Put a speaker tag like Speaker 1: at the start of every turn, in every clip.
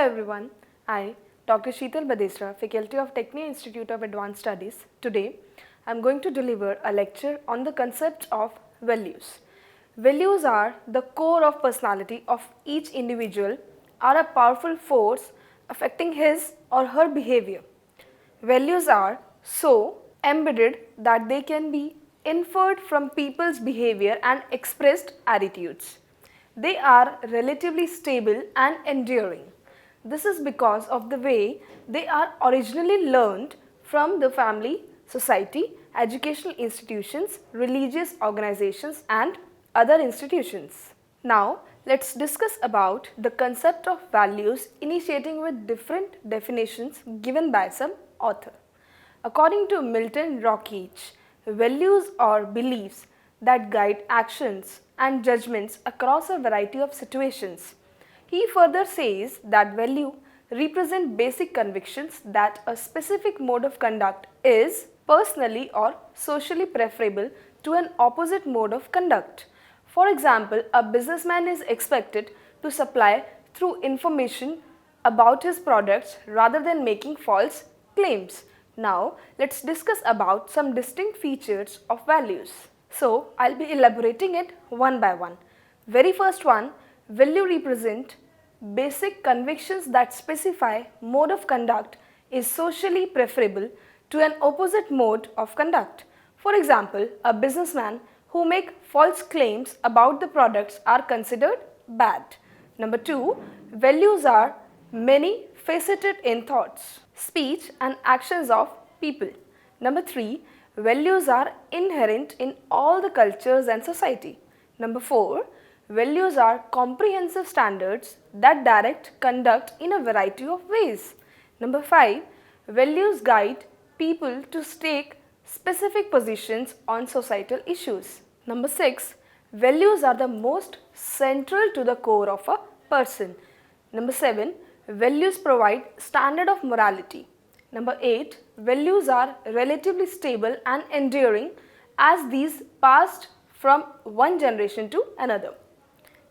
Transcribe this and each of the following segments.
Speaker 1: everyone, I, Dr. Sheetal Badesra, Faculty of Tecnia Institute of Advanced Studies. Today, I am going to deliver a lecture on the concept of values. Values are the core of personality of each individual, are a powerful force affecting his or her behavior. Values are so embedded that they can be inferred from people's behavior and expressed attitudes. They are relatively stable and enduring. This is because of the way they are originally learned from the family, society, educational institutions, religious organizations and other institutions. Now, let's discuss about the concept of values, initiating with different definitions given by some author. According to Milton Rockach, values are beliefs that guide actions and judgments across a variety of situations. He further says that value represent basic convictions that a specific mode of conduct is personally or socially preferable to an opposite mode of conduct. For example, a businessman is expected to supply through information about his products rather than making false claims. Now, let's discuss about some distinct features of values. So, I'll be elaborating it one by one. Very first one, value represent basic convictions that specify mode of conduct is socially preferable to an opposite mode of conduct. For example, a businessman who make false claims about the products are considered bad. Number 2, values are many faceted in thoughts, speech and actions of people. Number 3, values are inherent in all the cultures and society. Number 4, values are comprehensive standards that direct conduct in a variety of ways. Number 5, values guide people to take specific positions on societal issues. Number 6, values are the most central to the core of a person. Number 7, values provide standard of morality. Number 8, values are relatively stable and enduring as these passed from one generation to another.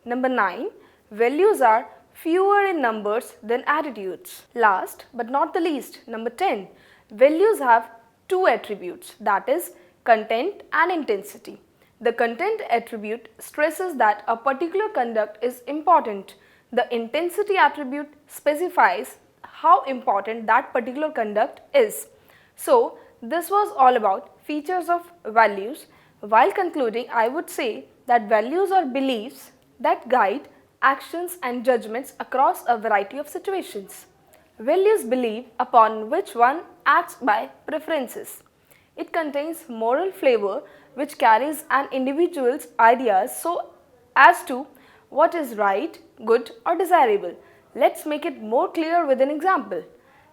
Speaker 1: Number 9, values are fewer in numbers than attitudes. Last but not the least, number 10, values have two attributes, that is content and intensity. The content attribute stresses that a particular conduct is important. The intensity attribute specifies how important that particular conduct is. So, this was all about features of values. While concluding, I would say that values are beliefs that guide actions and judgments across a variety of situations. Values believe upon which one acts by preferences. It contains moral flavor which carries an individual's ideas so as to what is right, good or desirable. Let's make it more clear with an example.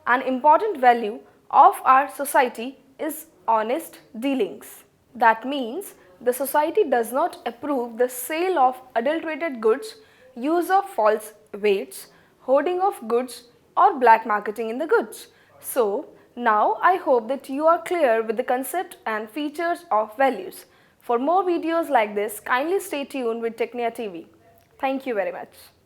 Speaker 1: An important value of our society is honest dealings. That means the society does not approve the sale of adulterated goods, use of false weights, hoarding of goods or black marketing in the goods. So, now I hope that you are clear with the concept and features of values. For more videos like this, kindly stay tuned with Tecnia TV. Thank you very much.